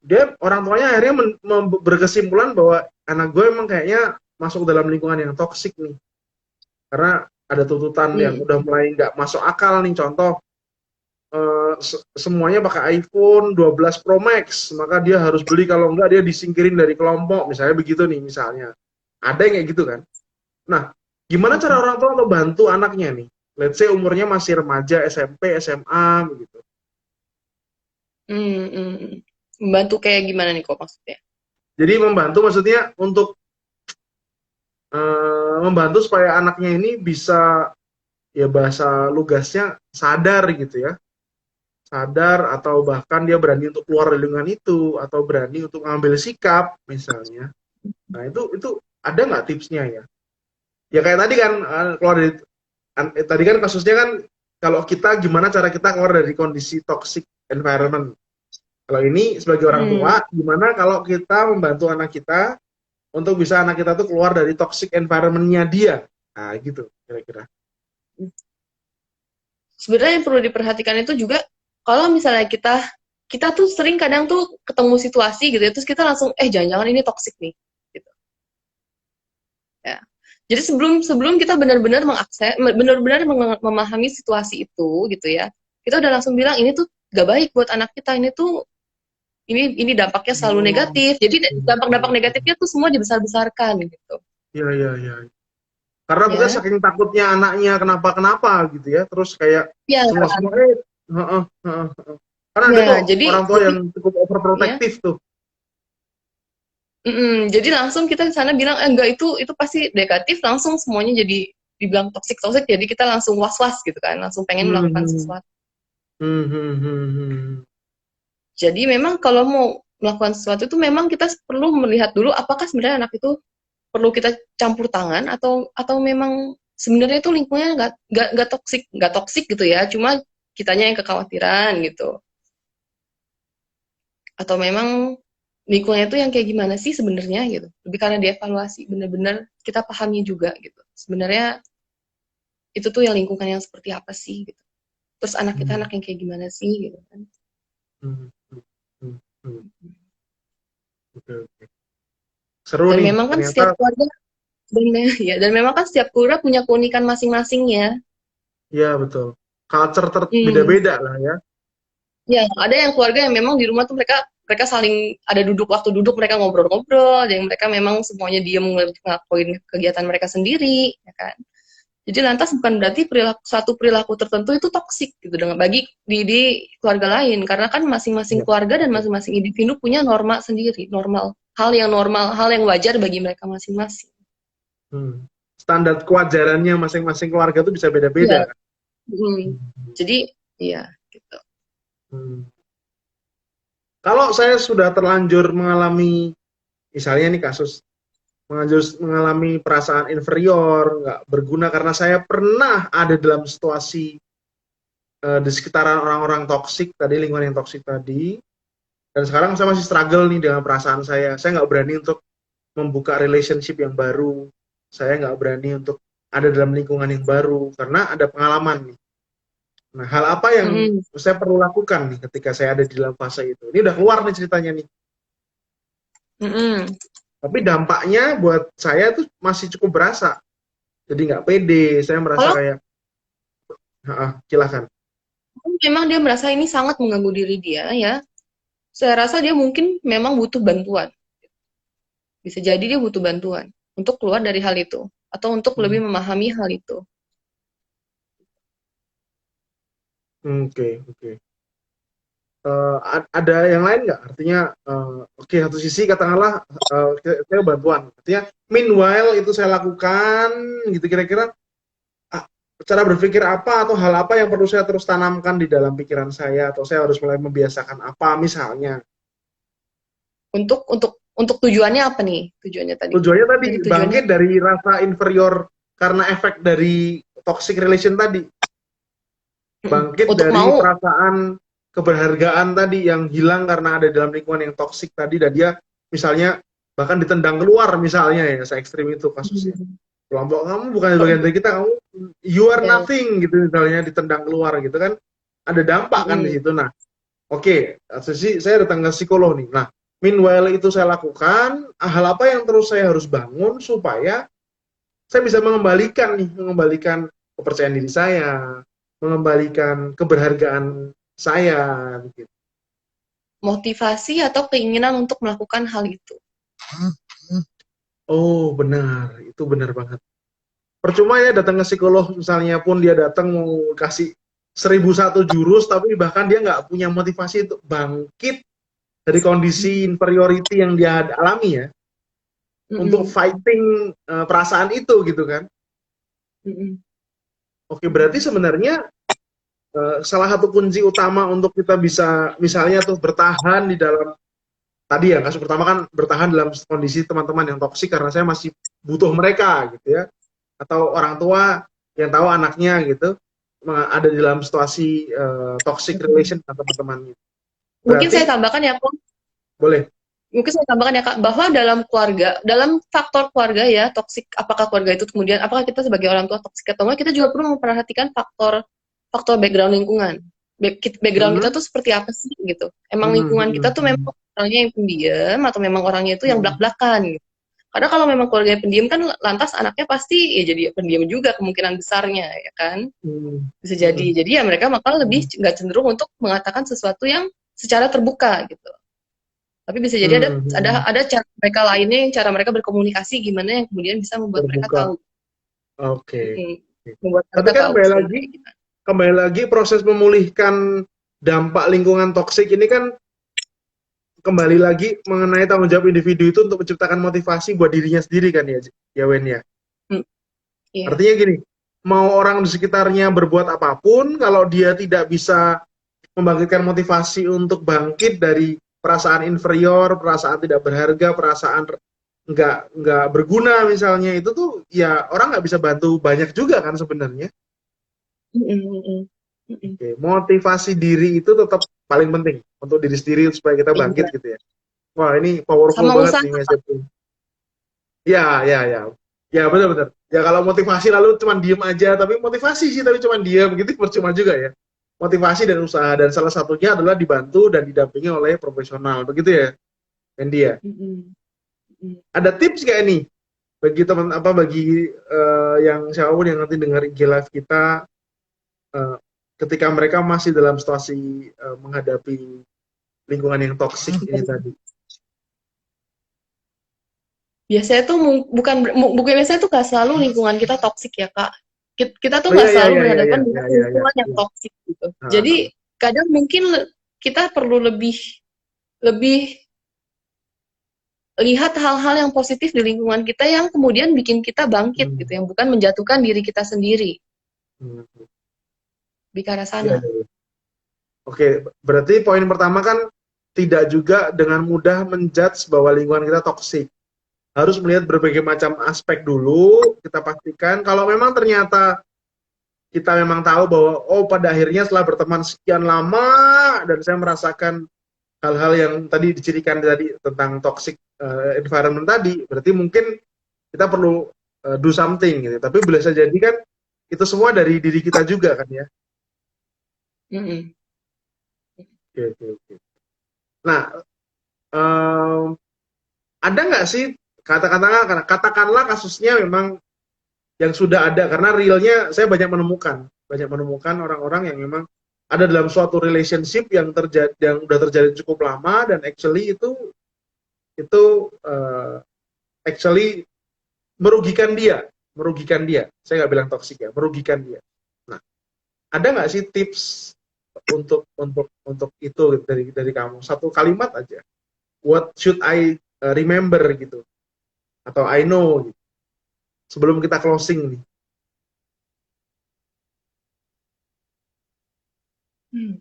dia orang tuanya akhirnya berkesimpulan bahwa anak gue emang kayaknya masuk dalam lingkungan yang toksik nih, karena ada tuntutan yang Mm. udah mulai nggak masuk akal nih, contoh semuanya pakai iPhone 12 Pro Max, maka dia harus beli, kalau enggak dia disingkirin dari kelompok, misalnya begitu nih misalnya. Ada yang kayak gitu kan. Nah, gimana cara orang tua untuk bantu anaknya nih? Let's say umurnya masih remaja, SMP, SMA begitu. Mm-mm. Membantu kayak gimana nih kok maksudnya? Jadi membantu maksudnya untuk membantu supaya anaknya ini bisa, ya bahasa lugasnya, sadar gitu ya. Sadar atau bahkan dia berani untuk keluar dari lingkungan itu, atau berani untuk mengambil sikap misalnya. Nah itu ada nggak tipsnya ya? Ya kayak tadi kan, keluar dari tadi kan kasusnya kan, kalau kita gimana cara kita keluar dari kondisi toxic environment. Kalau ini sebagai orang Hmm. tua, gimana kalau kita membantu anak kita untuk bisa anak kita tuh keluar dari toxic environment-nya dia. Nah gitu kira-kira. Sebenarnya yang perlu diperhatikan itu juga kalau misalnya kita tuh sering kadang tuh ketemu situasi gitu ya, terus kita langsung jangan-jangan ini toxic nih gitu ya. Jadi sebelum sebelum kita benar-benar mengakses benar-benar memahami situasi itu gitu ya, kita udah langsung bilang ini tuh gak baik buat anak kita, ini tuh ini dampaknya selalu Oh, negatif, jadi dampak-dampak oke. negatifnya tuh semua dibesar-besarkan gitu Iya, iya, iya. Karena mungkin ya. saking takutnya anaknya kenapa-kenapa gitu ya, terus kayak Ya, semua-semua, heeh, heeh, heeh. Karena ada ya kok jadi orang tua yang cukup ya. overprotective tuh. Jadi langsung kita ke sana bilang enggak, itu pasti negatif, langsung semuanya jadi dibilang toxic toxic, jadi kita langsung was was gitu kan, langsung pengen Hmm, melakukan hmm, sesuatu. hmm. Jadi memang kalau mau melakukan sesuatu itu memang kita perlu melihat dulu apakah sebenarnya anak itu perlu kita campur tangan atau memang sebenarnya itu lingkungannya nggak toxic gitu ya, cuma kitanya yang kekhawatiran gitu. Atau memang lingkungannya itu yang kayak gimana sih sebenarnya gitu. Lebih karena dievaluasi, bener-bener kita pahami juga gitu. Sebenarnya itu tuh yang lingkungan yang seperti apa sih gitu. Terus anak kita Hmm. anak yang kayak gimana sih gitu kan. Hmm. Hmm. Hmm. Oke, oke. Seru Dan nih, memang kan ternyata. setiap keluarga ya, dan memang kan setiap keluarga punya keunikan masing-masing ya. Ya betul. Culture Hmm. beda-beda lah ya. Ya, ada yang keluarga yang memang di rumah tuh mereka mereka saling ada duduk waktu duduk mereka ngobrol-ngobrol, yang mereka memang semuanya diem ngelakuin kegiatan mereka sendiri, ya kan. Jadi lantas bukan berarti satu perilaku tertentu itu toksik gitu dengan bagi di keluarga lain, karena kan masing-masing Ya, keluarga dan betul. masing-masing individu punya norma sendiri, normal, hal yang wajar bagi mereka masing-masing. Hmm. Standar kewajarannya masing-masing keluarga itu bisa Iya, beda-beda kan. hmm. Hmm. Jadi iya gitu. Hmm. Kalau saya sudah terlanjur mengalami, misalnya nih kasus, mengalami perasaan inferior, nggak berguna karena saya pernah ada dalam situasi di sekitaran orang-orang toksik tadi, lingkungan yang toksik tadi, dan sekarang saya masih struggle nih dengan perasaan saya nggak berani untuk membuka relationship yang baru, saya nggak berani untuk ada dalam lingkungan yang baru karena ada pengalaman nih. Nah, hal apa yang Mm-mm. saya perlu lakukan nih ketika saya ada di dalam fase itu? Ini udah keluar nih ceritanya nih, Mm-mm. tapi dampaknya buat saya tuh masih cukup berasa. Jadi nggak pede, saya merasa Kalau kayak, silahkan. memang dia merasa ini sangat mengganggu diri dia ya, saya rasa dia mungkin memang butuh bantuan. Bisa jadi dia butuh bantuan untuk keluar dari hal itu atau untuk lebih Hmm. memahami hal itu. Oke, oke. Ada yang lain nggak? Artinya, oke, satu sisi katakanlah saya bantuan. Artinya, meanwhile itu saya lakukan, gitu kira-kira ah, cara berpikir apa atau hal apa yang perlu saya terus tanamkan di dalam pikiran saya atau saya harus mulai membiasakan apa misalnya. Untuk tujuannya apa nih? Tujuannya tadi. Tujuannya tadi Jadi tujuannya bangkit dari rasa inferior karena efek dari toxic relation tadi. Bangkit untuk dari mau perasaan keberhargaan tadi yang hilang karena ada dalam lingkungan yang toksik tadi dan dia misalnya bahkan ditendang keluar misalnya ya, se ekstrim itu kasusnya. Kelompok kamu bukan bagian dari kita, kamu you are ya, nothing gitu misalnya, ditendang keluar gitu kan. Ada dampak kan di situ. Nah, oke, sesi saya datang ke psikolog nih. Nah, meanwhile itu saya lakukan, hal apa yang terus saya harus bangun supaya saya bisa mengembalikan kepercayaan diri saya, mengembalikan keberhargaan saya, gitu. motivasi atau keinginan untuk melakukan hal itu. Oh, benar, itu benar banget. Percuma ya datang ke psikolog misalnya pun dia datang mau kasih 1001 jurus, tapi bahkan dia nggak punya motivasi untuk bangkit dari kondisi inferiority yang dia alami ya, untuk Mm-mm. fighting perasaan itu gitu kan. Mm-mm. Oke, berarti sebenarnya salah satu kunci utama untuk kita bisa misalnya tuh bertahan di dalam tadi ya, kasus pertama kan bertahan dalam kondisi teman-teman yang toksik karena saya masih butuh mereka gitu ya, atau orang tua yang tahu anaknya gitu ada di dalam situasi toxic relation dengan teman-temannya. Mungkin saya Berarti tambahkan ya, Kak. boleh. Mungkin saya tambahkan ya, Kak, bahwa dalam keluarga, dalam faktor keluarga ya, toksik, apakah keluarga itu kemudian, apakah kita sebagai orang tua toksik atau enggak, kita juga perlu memperhatikan faktor faktor background lingkungan. Background kita Hmm, tuh seperti apa sih gitu. Emang hmm, lingkungan kita hmm, tuh memang orangnya yang pendiam atau memang orangnya itu yang hmm, belak-belakan gitu. Karena kalau memang keluarganya pendiam kan lantas anaknya pasti ya jadi pendiam juga kemungkinan besarnya ya kan. hmm, Bisa hmm, jadi. hmm, Jadi ya mereka bakal lebih hmm, nggak cenderung untuk mengatakan sesuatu yang secara terbuka gitu. Tapi bisa jadi ada hmm, ada hmm, ada cara mereka lainnya yang cara mereka berkomunikasi gimana yang kemudian bisa membuat mereka terbuka. tahu. Oke. Mm, Oke. membuat Tapi mereka kan tahu sebenarnya gimana. kembali lagi proses memulihkan dampak lingkungan toksik ini kan kembali lagi mengenai tanggung jawab individu itu untuk menciptakan motivasi buat dirinya sendiri kan ya, ya Wen ya. Mm, iya. Artinya gini, mau orang di sekitarnya berbuat apapun, kalau dia tidak bisa membangkitkan motivasi untuk bangkit dari perasaan inferior, perasaan tidak berharga, perasaan nggak berguna misalnya, itu tuh ya orang nggak bisa bantu banyak juga kan sebenarnya. Mm, mm, mm. Mm-mm. Oke, motivasi diri itu tetap paling penting untuk diri sendiri supaya kita bangkit Iya. gitu ya. Wah, ini powerful Sama banget usaha. nih message. Ya, ya, ya. Ya, benar-benar. Ya kalau motivasi lalu cuma diem aja, tapi motivasi sih tapi cuma diem gitu percuma juga ya. Motivasi dan usaha dan salah satunya adalah dibantu dan didampingi oleh profesional, begitu ya, Andy ya. Mm-mm. Mm-mm. Ada tips gak nih bagi teman apa bagi yang siapapun yang nanti dengar IG live kita eh, ketika mereka masih dalam situasi menghadapi lingkungan yang toksik ini tadi. Biasanya tuh bukan biasanya tuh gak selalu lingkungan kita toksik ya Kak. Kita tuh Oh nggak iya iya selalu iya iya berhadapan iya dengan iya iya iya. lingkungan yang Iya. toksik gitu. Ah, Jadi ah. kadang mungkin kita perlu lebih lebih lihat hal-hal yang positif di lingkungan kita yang kemudian bikin kita bangkit gitu, Hmm. yang bukan menjatuhkan diri kita sendiri. Hmm. Lebih ke arah Iya, sana. iya, iya. Oke, berarti poin pertama kan tidak juga dengan mudah menjudge bahwa lingkungan kita toksik. Harus melihat berbagai macam aspek dulu, kita pastikan kalau memang ternyata kita memang tahu bahwa oh pada akhirnya setelah berteman sekian lama dan saya merasakan hal-hal yang tadi dicirikan tadi tentang toxic environment tadi, berarti mungkin kita perlu do something gitu. Tapi bisa jadi kan itu semua dari diri kita juga kan ya. Mm-mm. Oke, oke, oke. Nah, em, ada nggak sih katakanlah kasusnya memang yang sudah ada karena realnya saya banyak menemukan orang-orang yang memang ada dalam suatu relationship yang terjadi yang udah terjadi cukup lama dan itu uh, actually merugikan dia. Saya nggak bilang toksik ya, merugikan dia. Nah, ada nggak sih tips untuk itu dari kamu? Satu kalimat aja. What should I remember gitu? Atau I know gitu. Sebelum kita closing nih. Hmm.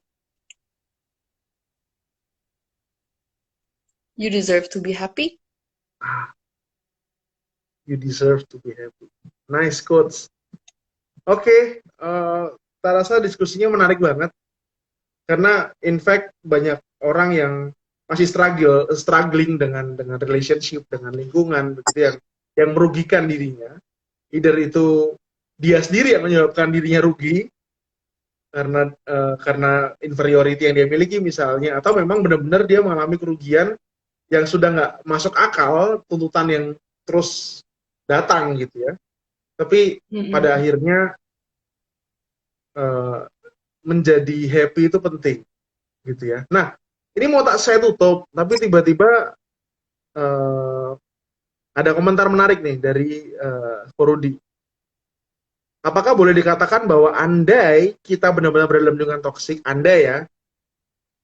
You deserve to be happy. Ah, you deserve to be happy. Nice quotes. Oke, saya rasa diskusinya menarik banget karena in fact banyak orang yang masih struggling dengan relationship, dengan lingkungan begitu yang merugikan dirinya. Either itu dia sendiri yang menyebabkan dirinya rugi karena inferiority yang dia miliki misalnya, atau memang benar-benar dia mengalami kerugian yang sudah nggak masuk akal, tuntutan yang terus datang gitu ya. Tapi pada Mm-mm. akhirnya eh, menjadi happy itu penting gitu ya. Nah, ini mau tak saya tutup, tapi tiba-tiba eh, ada komentar menarik nih dari Korudi. Apakah boleh dikatakan bahwa andai kita benar-benar berada dalam lingkungan toksik, andai ya,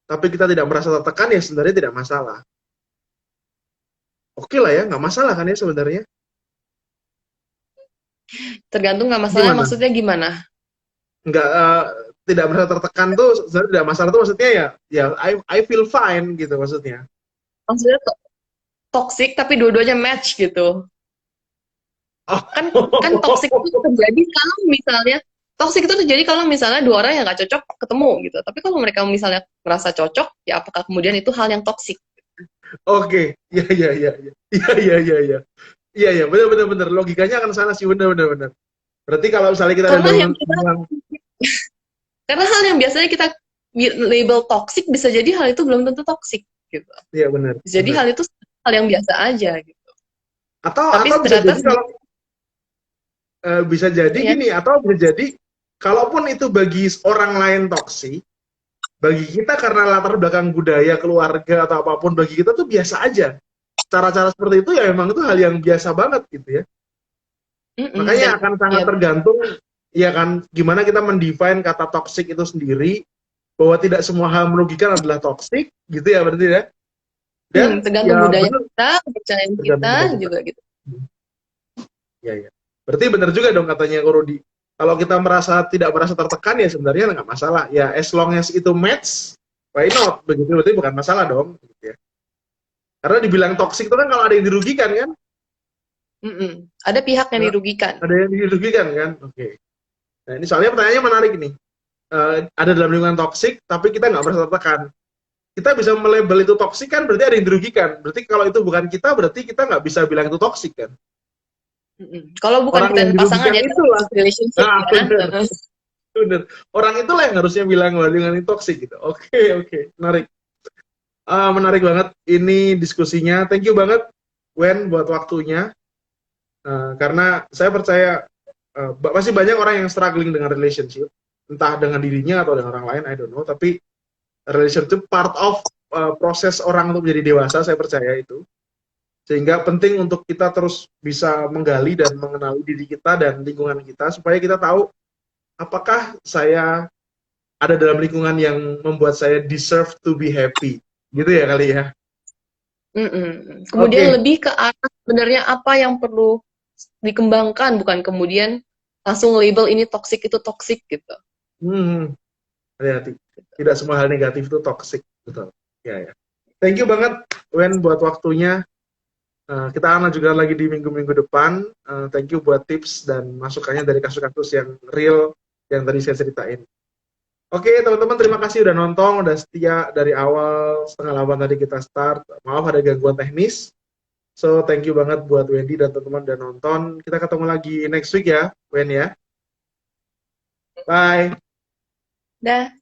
tapi kita tidak merasa tertekan ya sebenarnya tidak masalah. Oke lah ya, nggak masalah kan ya sebenarnya. Tergantung nggak masalahnya Gimana? maksudnya gimana? Nggak tidak merasa tertekan tuh sebenarnya tidak masalah tuh maksudnya ya ya I feel fine gitu maksudnya. Maksudnya toxic tapi dua-duanya match gitu. Kan kan Oh, toxic itu terjadi kalau misalnya toxic itu terjadi kalau misalnya dua orang yang nggak cocok ketemu gitu. Tapi kalau mereka misalnya merasa cocok, ya apakah kemudian itu hal yang toxic? oke, ya ya ya ya ya ya ya ya iya ya benar benar benar logikanya akan sana sih benar benar benar. Berarti kalau misalnya kita ada Karena dalam yang karena hal yang biasanya kita label toxic bisa jadi hal itu belum tentu toxic gitu. iya benar Bisa jadi benar. hal itu hal yang biasa aja gitu. Tapi Atau bisa ternyata jadi kalau bisa jadi ya, gini atau bisa jadi kalaupun itu bagi orang lain toksik bagi kita karena latar belakang budaya keluarga atau apapun bagi kita tuh biasa aja cara-cara seperti itu ya memang itu hal yang biasa banget gitu ya makanya dan akan sangat ya tergantung ya kan gimana kita mendefine kata toxic itu sendiri bahwa tidak semua hal merugikan adalah toxic gitu ya berarti ya dan tergantung ya budaya benar kita, kepercayaan tergantung kita budaya kita juga gitu. ya ya berarti benar juga dong katanya Korodi kalau kita tidak merasa tertekan ya sebenarnya nggak masalah ya as long as itu match why not begitu berarti bukan masalah dong gitu ya. Karena dibilang toksik itu kan kalau ada yang dirugikan kan, Ada pihak yang nah, dirugikan. ada yang dirugikan kan, oke. Nah ini soalnya pertanyaannya menarik nih. ada dalam lingkungan toksik, tapi kita nggak merasa tertekan. Kita bisa melabel itu toksik kan berarti ada yang dirugikan. Berarti kalau itu bukan kita, berarti kita nggak bisa bilang itu toksik kan. Kalau bukan Orang kita yang pasangan dirugikan ya, itulah. relationship Nah, ya. bener. Orang itulah yang harusnya bilang bahwa lingkungan ini toksik gitu. Oke. Menarik. Menarik banget ini diskusinya. Thank you banget, Wen, buat waktunya. Karena saya percaya masih banyak orang yang struggling dengan relationship. Entah dengan dirinya atau dengan orang lain, I don't know. Tapi relationship part of proses orang untuk menjadi dewasa, saya percaya itu. Sehingga penting untuk kita terus bisa menggali dan mengenali diri kita dan lingkungan kita, supaya kita tahu apakah saya ada dalam lingkungan yang membuat saya deserve to be happy. Gitu ya kali ya. Kemudian Oke. lebih ke arah sebenarnya apa yang perlu dikembangkan, bukan kemudian langsung label ini toxic itu toxic gitu. Hati-hati. Tidak semua hal negatif itu toxic, betul. Ya. Thank you banget, Wen, buat waktunya. Kita akan juga lagi di minggu-minggu depan. Thank you buat tips dan masukannya dari kasus-kasus yang real yang tadi saya ceritain. Oke, teman-teman, terima kasih udah nonton, udah setia dari awal 7:30 tadi kita start. Maaf ada gangguan teknis. So, thank you banget buat Wendy dan teman-teman udah nonton. Kita ketemu lagi next week ya, Wen ya. Bye. Dah.